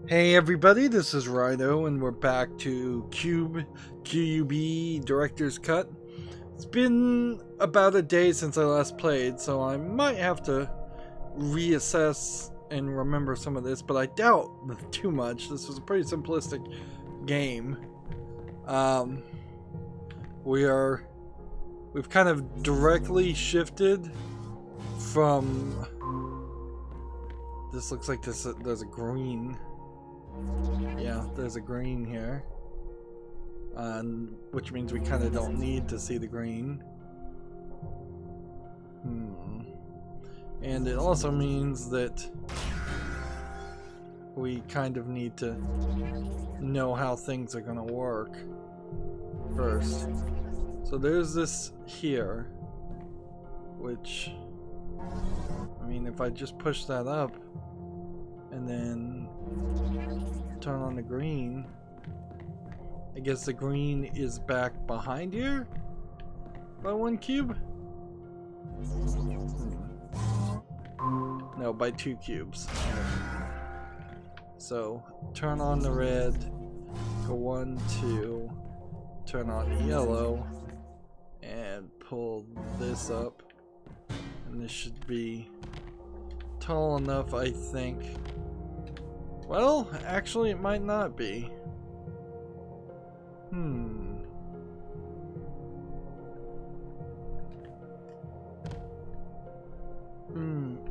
Hey everybody, this is Rydo and we're back to Q.U.B.E, Q.U.B.E Director's Cut. It's been about a day since I last played, so I might have to reassess and remember some of this, but I doubt too much. This was a pretty simplistic game. We've kind of directly shifted from... This looks like there's a green. Yeah, there's a green here, which means we kind of don't need to see the green. And it also means that we kind of need to know how things are going to work first. So there's this here, which, I mean, if I just push that up and then turn on the green, I guess the green is back behind here by 1 cube? No, by 2 cubes. So turn on the red, go 1, 2, turn on the yellow, and pull this up, and this should be tall enough, I think. Well, actually it might not be.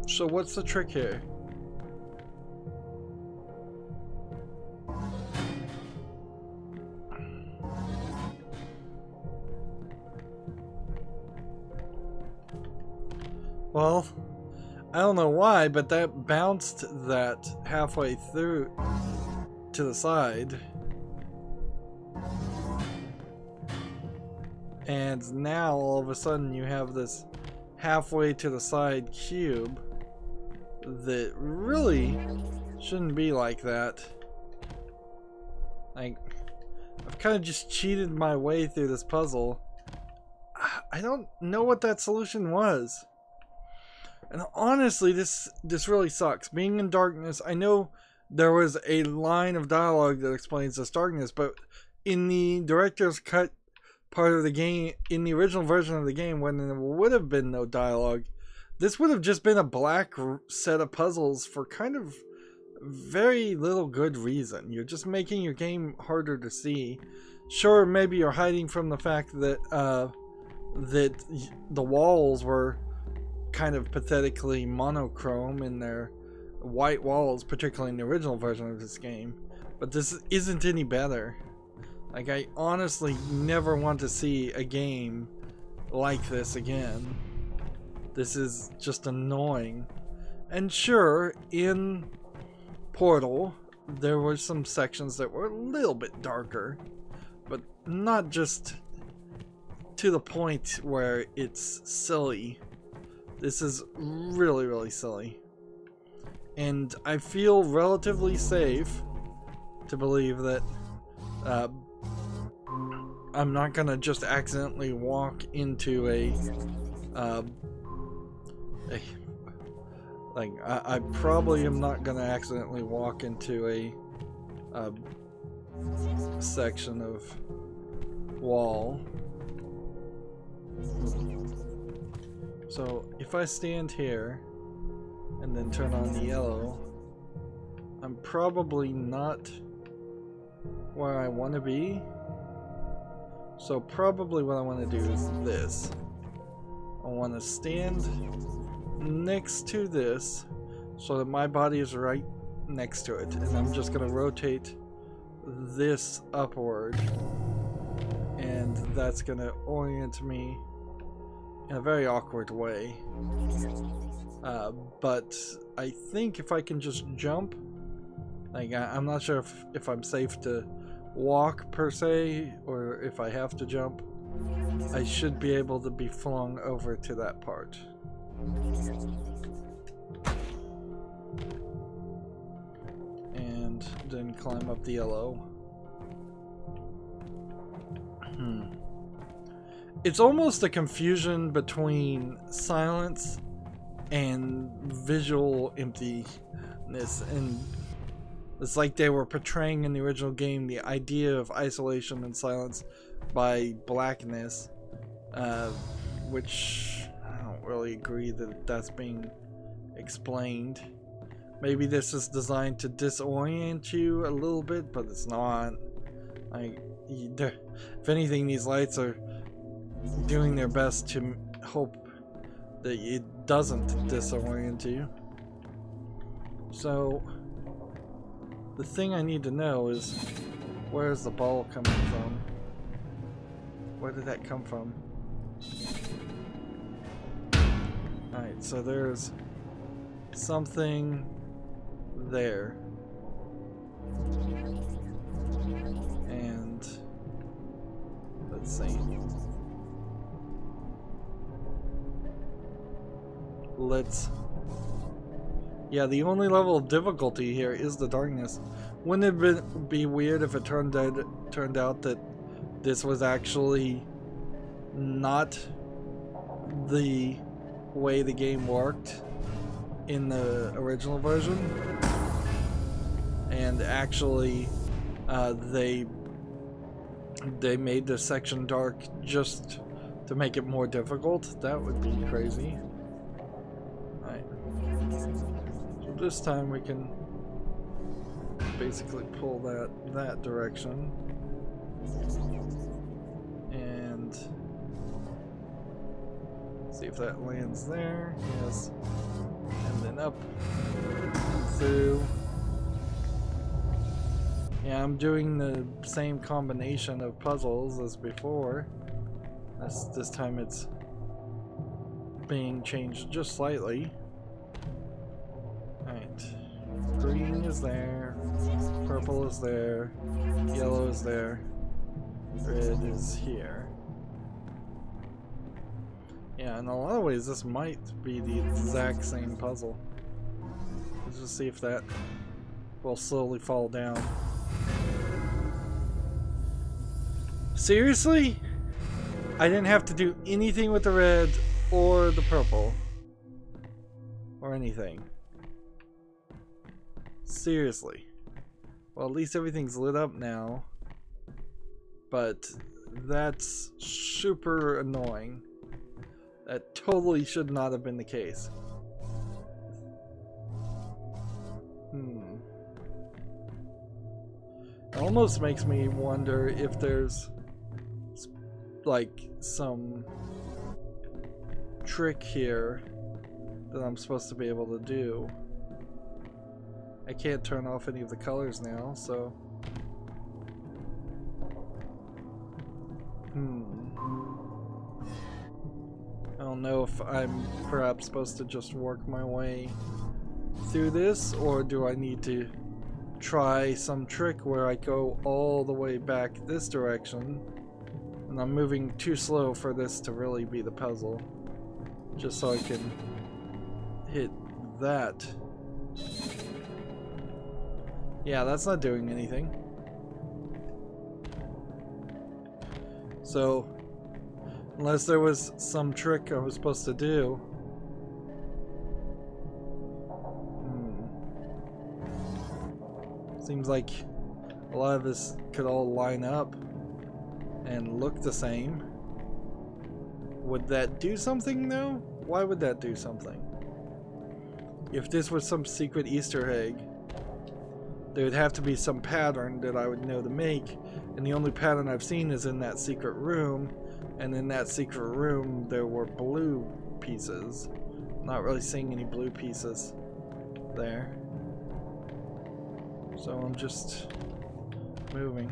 So what's the trick here? Well, I don't know why, but that bounced that halfway through to the side. And now all of a sudden you have this halfway to the side cube that really shouldn't be like that. Like, I've kind of just cheated my way through this puzzle. I don't know what that solution was. And honestly, this really sucks. Being in darkness, I know there was a line of dialogue that explains this darkness, but in the director's cut part of the game, in the original version of the game, when there would have been no dialogue, this would have just been a black set of puzzles for kind of very little good reason. You're just making your game harder to see. Sure, maybe you're hiding from the fact that that the walls were kind of pathetically monochrome in their white walls, particularly in the original version of this game, but this isn't any better. Like, I honestly never want to see a game like this again. This is just annoying. And sure, in Portal there were some sections that were a little bit darker, but not just to the point where it's silly. This is really, really silly. And I feel relatively safe to believe that I'm not gonna just accidentally walk into I probably am not gonna accidentally walk into a section of wall. So if I stand here and then turn on the yellow, I'm probably not where I want to be. So probably what I want to do is this. I want to stand next to this so that my body is right next to it, and I'm just going to rotate this upward, and that's going to orient me in a very awkward way. But I think if I can just jump, like, I'm not sure if I'm safe to walk per se, or if I have to jump, I should be able to be flung over to that part. And then climb up the yellow. It's almost a confusion between silence and visual emptiness, and It's like they were portraying in the original game the idea of isolation and silence by blackness, which I don't really agree that that's being explained. Maybe this is designed to disorient you a little bit, but it's not. If anything, these lights are doing their best to hope that it doesn't disorient you. So the thing I need to know is, where's the ball coming from? Where did that come from? Alright, so there's something there. And let's see. Yeah, the only level of difficulty here is the darkness. Wouldn't it be weird if it turned out that this was actually not the way the game worked in the original version, and actually they made the section dark just to make it more difficult? That would be crazy. Alright. So this time we can basically pull that direction. And see if that lands there. Yes. And then up through. Yeah, I'm doing the same combination of puzzles as before. This time it's being changed just slightly. Alright. Green is there. Purple is there. Yellow is there. Red is here. Yeah, in a lot of ways this might be the exact same puzzle. Let's just see if that will slowly fall down. Seriously? I didn't have to do anything with the red or the purple. Or anything. Seriously. Well, at least everything's lit up now. But that's super annoying. That totally should not have been the case. It almost makes me wonder if there's like some trick here that I'm supposed to be able to do. I can't turn off any of the colors now, so I don't know if I'm perhaps supposed to just work my way through this, or do I need to try some trick where I go all the way back this direction, and I'm moving too slow for this to really be the puzzle, just so I can hit that. Yeah, that's not doing anything. So unless there was some trick I was supposed to do. Seems like a lot of this could all line up and look the same. Would that do something though? Why would that do something? If this was some secret Easter egg, there would have to be some pattern that I would know to make, and the only pattern I've seen is in that secret room, and in that secret room there were blue pieces. I'm not really seeing any blue pieces there. So I'm just moving.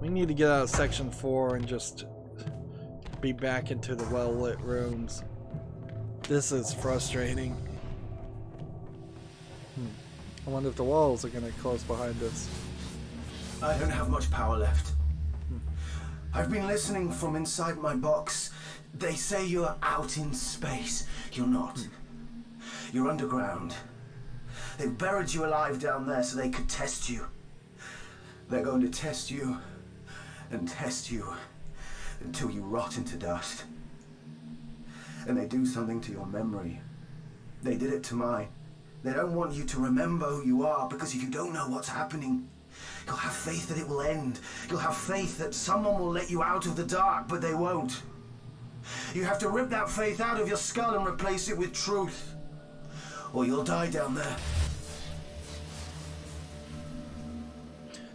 We need to get out of section 4 and just be back into the well-lit rooms. This is frustrating. I wonder if the walls are going to close behind us. I don't have much power left. I've been listening from inside my box. They say you're out in space. You're not. You're underground. They've buried you alive down there so they could test you. They're going to test you and test you until you rot into dust. And they do something to your memory. They did it to mine. They don't want you to remember who you are, because if you don't know what's happening, you'll have faith that it will end. You'll have faith that someone will let you out of the dark, but they won't. You have to rip that faith out of your skull and replace it with truth, or you'll die down there.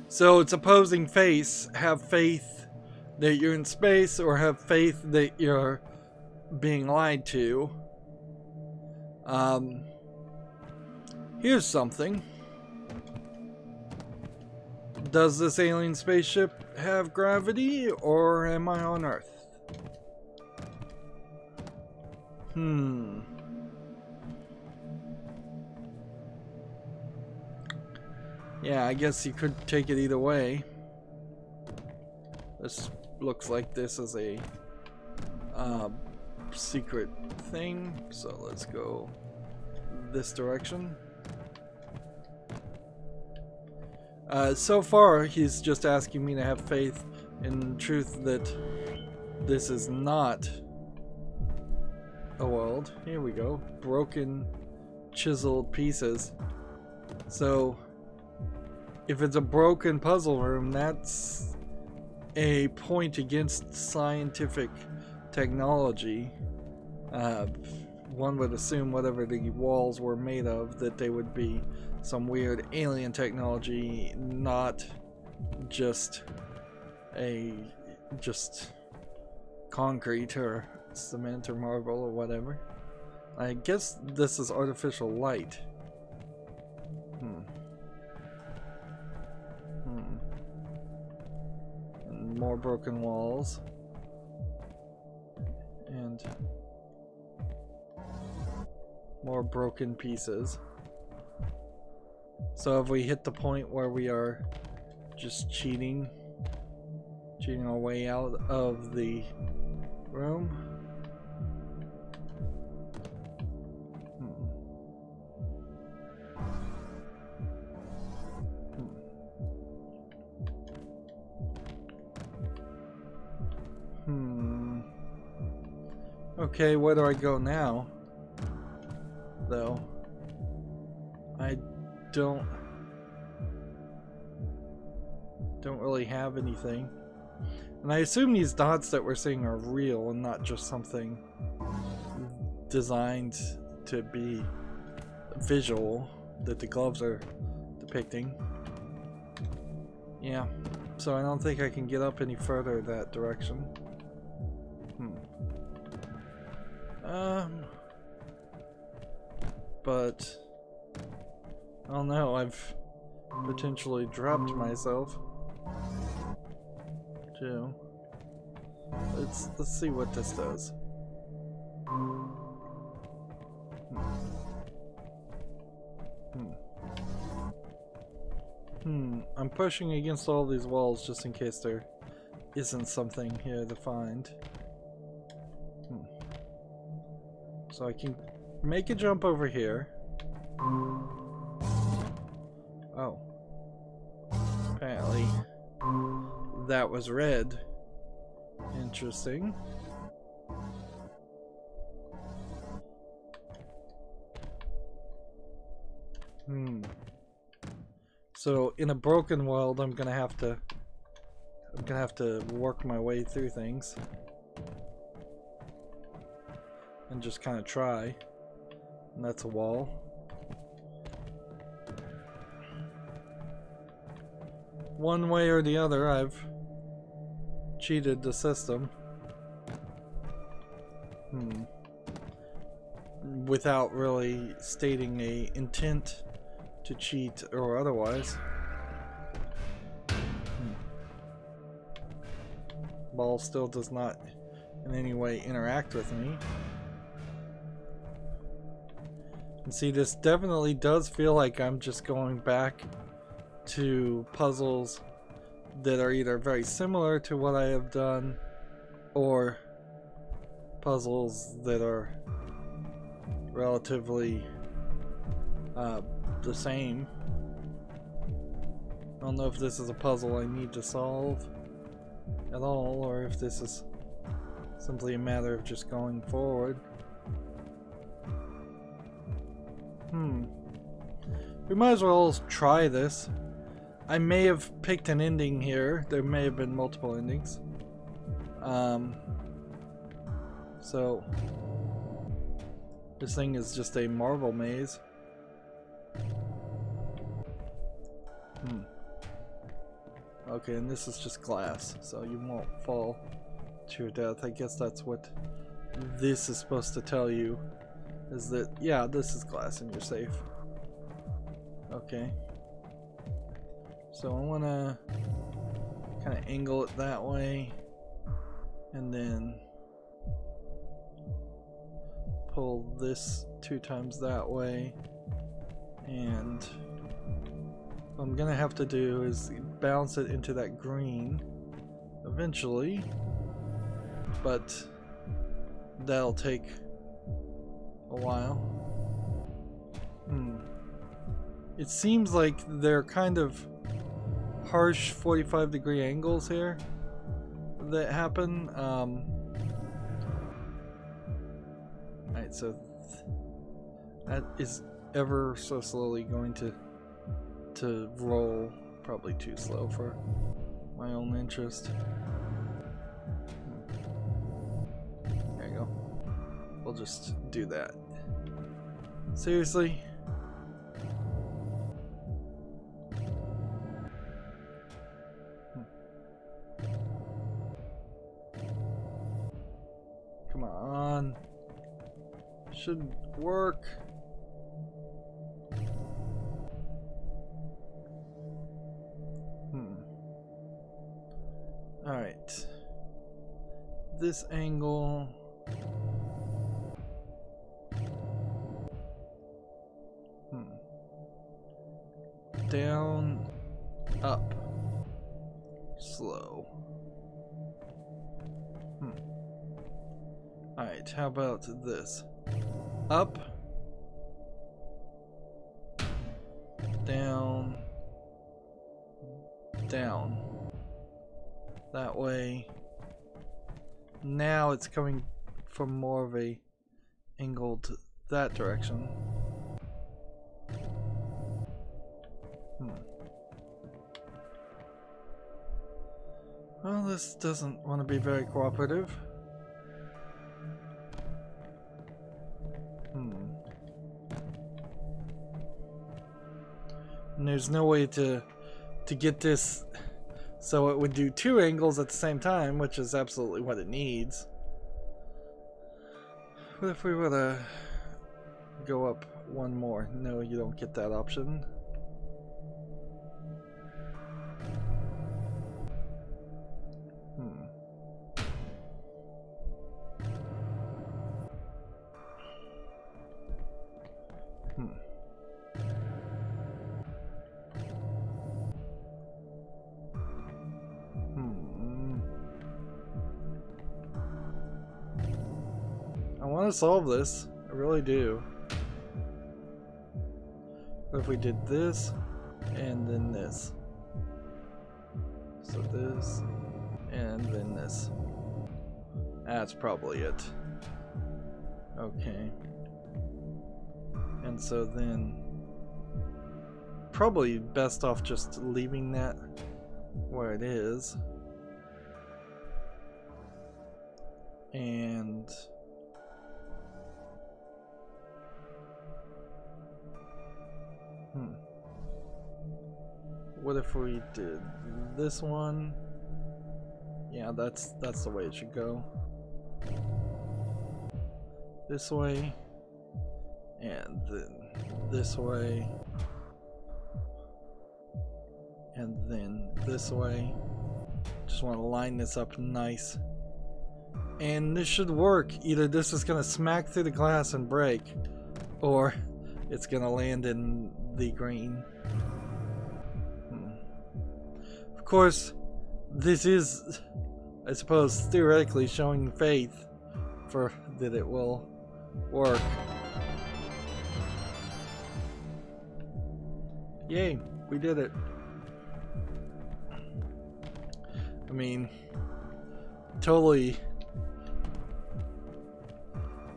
So it's opposing face. Have faith that you're in space, or have faith that you're being lied to. Here's something. Does this alien spaceship have gravity, or am I on Earth? Yeah, I guess you could take it either way. This looks like this is a secret thing, so let's go this direction. So far, he's just asking me to have faith in truth that this is not a world. Here we go. Broken, chiseled pieces. So, if it's a broken puzzle room, that's a point against scientific technology. One would assume whatever the walls were made of, that they would be some weird alien technology, not just concrete or cement or marble or whatever. I guess this is artificial light. And more broken walls. And more broken pieces. So have we hit the point where we are just cheating our way out of the room? Okay, where do I go now? Though I don't really have anything, and I assume these dots that we're seeing are real and not just something designed to be visual that the gloves are depicting. Yeah, so I don't think I can get up any further that direction. But I don't know, I've potentially dropped myself too. Let's see what this does. I'm pushing against all these walls just in case there isn't something here to find. So I can make a jump over here. Oh. Apparently that was red. Interesting. So in a broken world, I'm gonna have to work my way through things and just kind of try. And that's a wall. One way or the other, I've cheated the system. Without really stating a intent to cheat or otherwise. Ball still does not in any way interact with me. And see, this definitely does feel like I'm just going back to puzzles that are either very similar to what I have done, or puzzles that are relatively the same. I don't know if this is a puzzle I need to solve at all, or if this is simply a matter of just going forward. We might as well try this. I may have picked an ending here. There may have been multiple endings. So this thing is just a marble maze. Okay, and this is just glass, so you won't fall to your death. I guess that's what this is supposed to tell you, is that, yeah, this is glass and you're safe. Okay. So I want to kind of angle it that way, and then pull this 2 times that way, and what I'm gonna have to do is bounce it into that green eventually, but that'll take a while. It seems like they're kind of harsh 45-degree angles here that happen. Alright, so that is ever so slowly going to roll, probably too slow for my own interest. There you go. We'll just do that. Seriously? Come on. Should work. Alright. This angle. Down, up, slow. Alright, how about this? Up, down, down. That way. Now it's coming from more of a angle to that direction. Well, this doesn't want to be very cooperative. And there's no way to get this so it would do 2 angles at the same time, which is absolutely what it needs. What if we were to go up 1 more? No, you don't get that option. I want to solve this. I really do. What if we did this and then this? So this and then this. That's probably it. Okay. And so then probably best off just leaving that where it is. And what if we did this one? Yeah, that's the way it should go. This way, and then this way, and then this way. Just want to line this up nice. And this should work. Either this is going to smack through the glass and break, or it's going to land in the green. Of course, this is, I suppose, theoretically showing faith for that it will work. Yay, we did it. I mean, totally.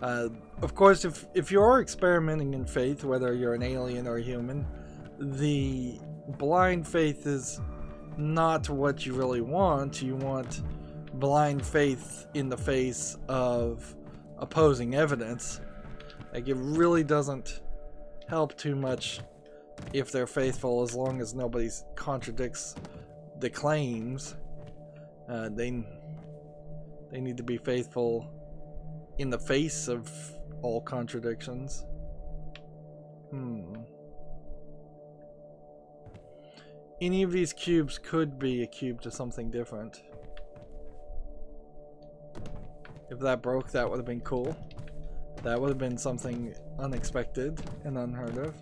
Of course, if you are experimenting in faith, whether you're an alien or a human, the blind faith is not what you really want. You want blind faith in the face of opposing evidence. Like, it really doesn't help too much if they're faithful, as long as nobody contradicts the claims. They need to be faithful in the face of all contradictions. Any of these cubes could be a cube to something different. If that broke, that would have been cool. That would have been something unexpected and unheard of.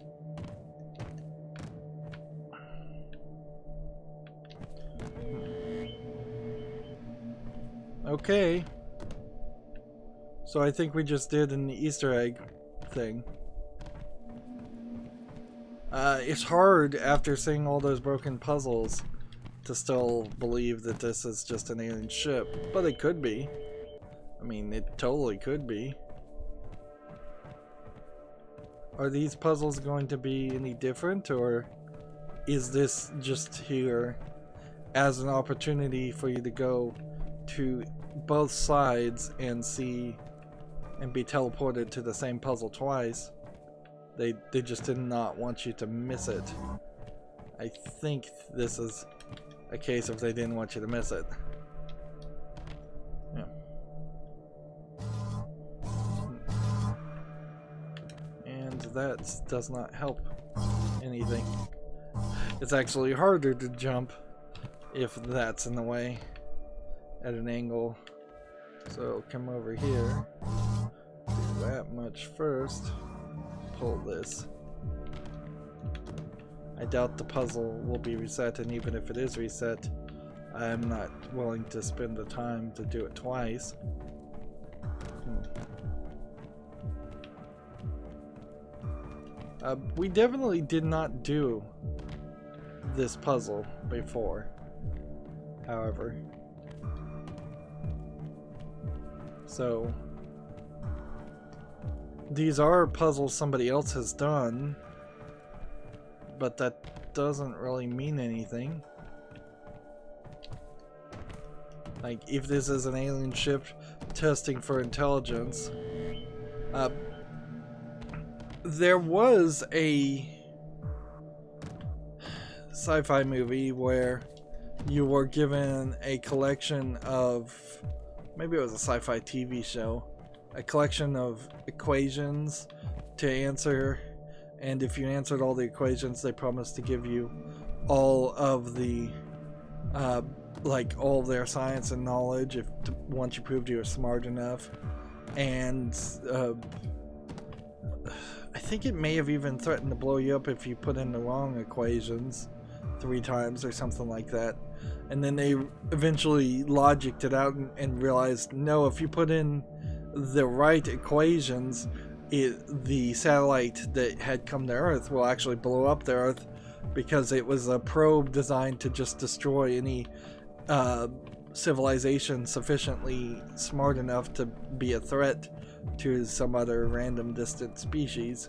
Okay. So I think we just did an Easter egg thing. It's hard after seeing all those broken puzzles to still believe that this is just an alien ship, but it could be. I mean, it totally could be. Are these puzzles going to be any different, or is this just here as an opportunity for you to go to both sides and see and be teleported to the same puzzle twice? They just did not want you to miss it. I think this is a case of they didn't want you to miss it. Yeah. And that does not help anything. It's actually harder to jump if that's in the way at an angle. So come over here, do that much first, pull this. I doubt the puzzle will be reset, and even if it is reset, I'm not willing to spend the time to do it twice. We definitely did not do this puzzle before, however. So these are puzzles somebody else has done, but that doesn't really mean anything. Like, if this is an alien ship testing for intelligence, there was a sci-fi movie where you were given a collection of, maybe it was a sci-fi TV show, a collection of equations to answer, and if you answered all the equations, they promised to give you all of the like all of their science and knowledge once you proved you were smart enough. And I think it may have even threatened to blow you up if you put in the wrong equations 3 times or something like that. And then they eventually logicked it out and realized, no, if you put in the right equations, the satellite that had come to Earth will actually blow up the Earth, because it was a probe designed to just destroy any civilization sufficiently smart enough to be a threat to some other random distant species.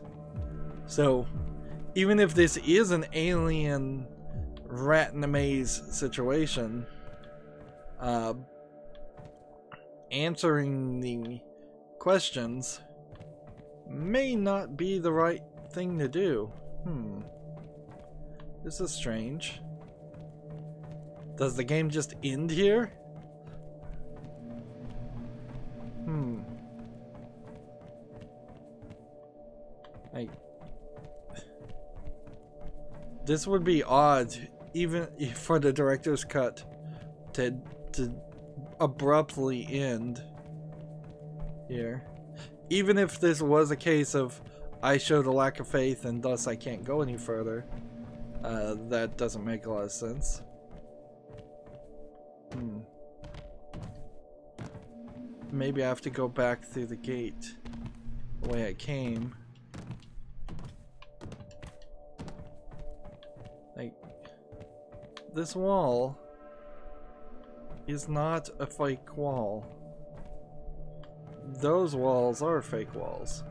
So even if this is an alien rat in a maze situation, answering the questions may not be the right thing to do. This is strange. Does the game just end here? Like, this would be odd, even for the director's cut, to abruptly end here. Even if this was a case of, I showed a lack of faith and thus I can't go any further, that doesn't make a lot of sense. Maybe I have to go back through the gate the way I came. Like, this wall is not a fake wall. Those walls are fake walls.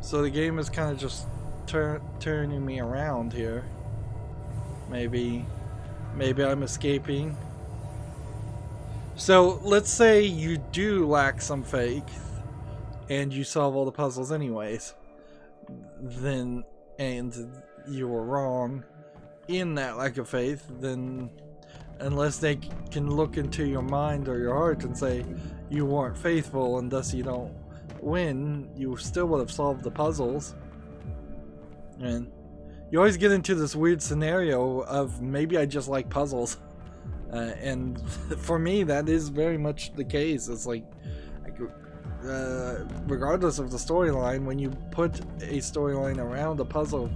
So the game is kind of just turning me around here. Maybe I'm escaping. So let's say you do lack some faith and you solve all the puzzles anyways. Then, and you were wrong in that lack of faith, then unless they can look into your mind or your heart and say you weren't faithful and thus you don't win, you still would have solved the puzzles. And you always get into this weird scenario of maybe I just like puzzles, and for me that is very much the case. It's like regardless of the storyline, when you put a storyline around a puzzle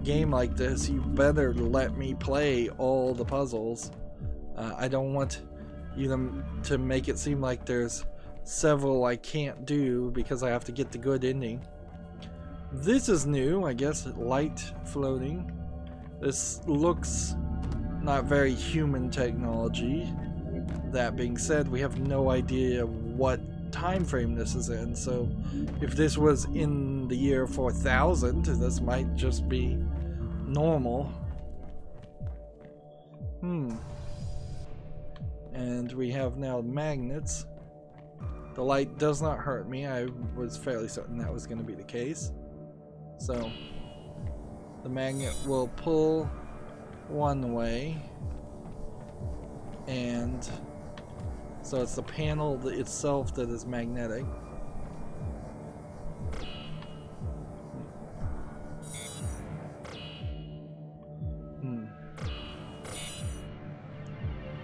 game like this, you better let me play all the puzzles. I don't want you to make it seem like there's several I can't do because I have to get the good ending. This is new, I guess. Light floating. This looks not very human technology. That being said, we have no idea what time frame this is in, so if this was in the year 4000, this might just be normal. And we have now magnets. The light does not hurt me. I was fairly certain that was going to be the case. So the magnet will pull one way, and so it's the panel itself that is magnetic.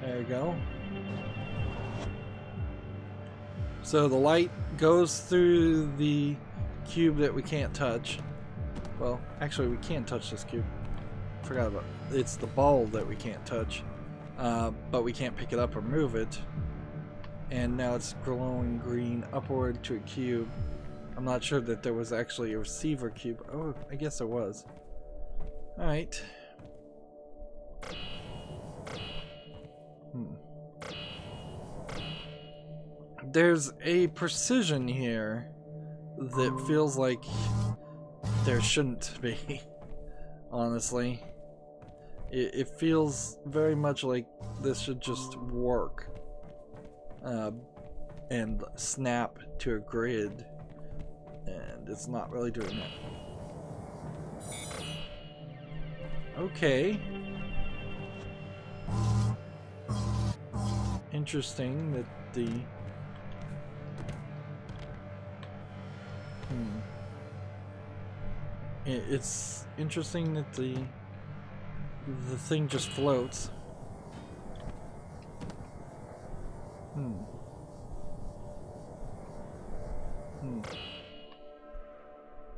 There you go. So the light goes through the cube that we can't touch. Well, actually we can touch this cube. Forgot about it. It's the ball that we can't touch. But we can't pick it up or move it. And now it's glowing green upward to a cube. I'm not sure that there was actually a receiver cube. Oh, I guess there was. Alright. There's a precision here that feels like there shouldn't be. Honestly. It feels very much like this should just work. And snap to a grid. And it's not really doing that. Okay. Interesting that the... It's interesting that the thing just floats.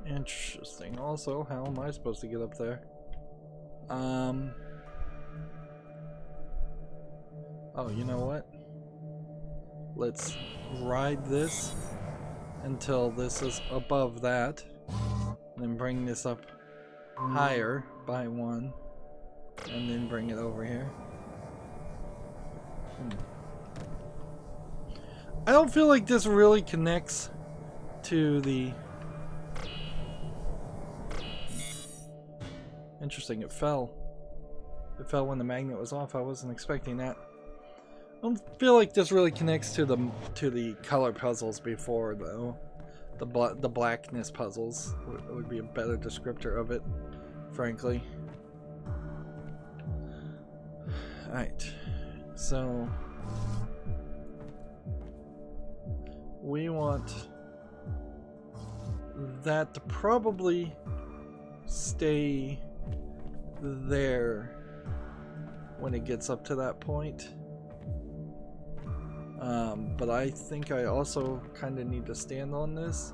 Interesting. Also, how am I supposed to get up there? Oh, you know what? Let's ride this until this is above that, and then bring this up higher by one, and then bring it over here. I don't feel like this really connects to the... Interesting, it fell. It fell when the magnet was off. I wasn't expecting that. I don't feel like this really connects to the color puzzles before, though. The blackness puzzles would be a better descriptor of it, frankly. Alright, so we want that to probably stay there when it gets up to that point. But I think I also kind of need to stand on this,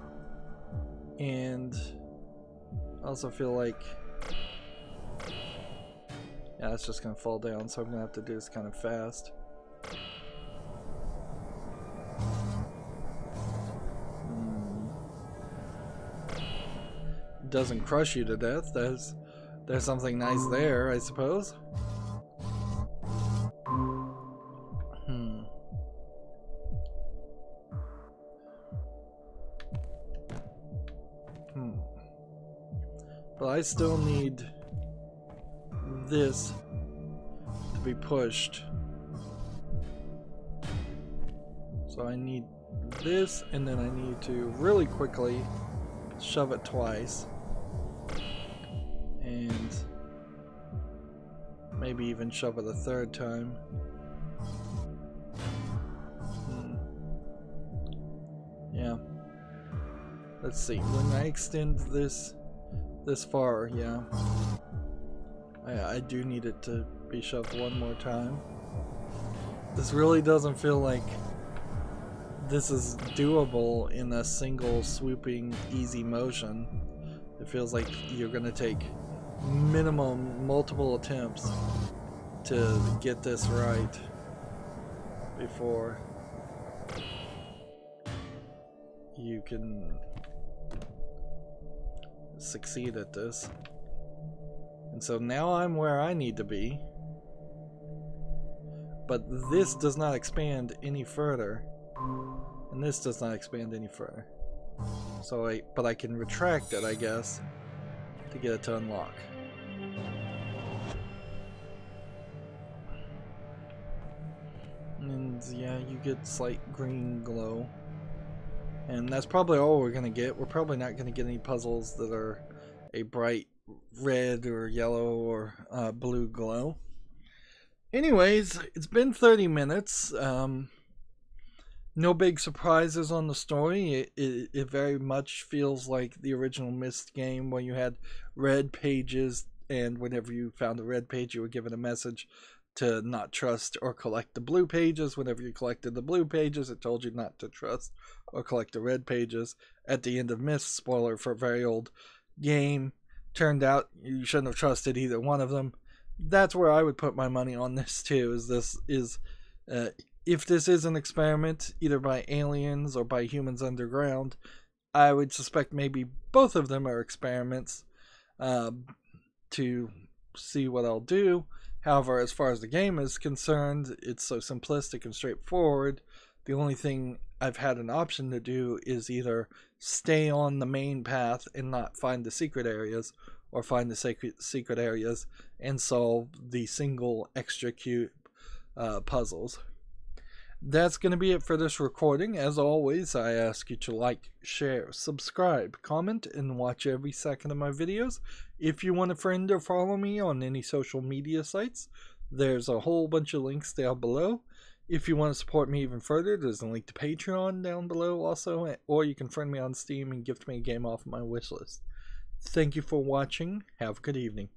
and also feel like, yeah, it's just gonna fall down, so I'm gonna have to do this kind of fast. Doesn't crush you to death. There's something nice there, I suppose. But I still need this to be pushed. So I need this, and then I need to really quickly shove it twice. And maybe even shove it a third time. Yeah. Let's see. When I extend this far, yeah. I do need it to be shoved one more time. This really doesn't feel like this is doable in a single swooping easy motion. It feels like you're gonna take minimum multiple attempts to get this right before you can succeed at this. And so now I'm where I need to be, but this does not expand any further, and this does not expand any further. So but I can retract it, I guess, to get it to unlock. And yeah, you get slight green glow. And that's probably all we're gonna get. We're probably not gonna get any puzzles that are a bright red or yellow or blue glow. Anyways, it's been 30 minutes. No big surprises on the story. It very much feels like the original Myst game, where you had red pages, and whenever you found a red page, you were given a message to not trust or collect the blue pages. Whenever you collected the blue pages, it told you not to trust or collect the red pages. At the end of Myst, spoiler for a very old game, turned out you shouldn't have trusted either one of them. That's where I would put my money on this too. If this is an experiment, either by aliens or by humans underground, I would suspect maybe both of them are experiments to see what I'll do. However, as far as the game is concerned, it's so simplistic and straightforward. The only thing I've had an option to do is either stay on the main path and not find the secret areas, or find the secret areas and solve the single extra cube puzzles. That's going to be it for this recording. As always, I ask you to like, share, subscribe, comment, and watch every second of my videos. If you want to friend or follow me on any social media sites, there's a whole bunch of links down below. If you want to support me even further, there's a link to Patreon down below also, or you can friend me on Steam and gift me a game off my wishlist. Thank you for watching. Have a good evening.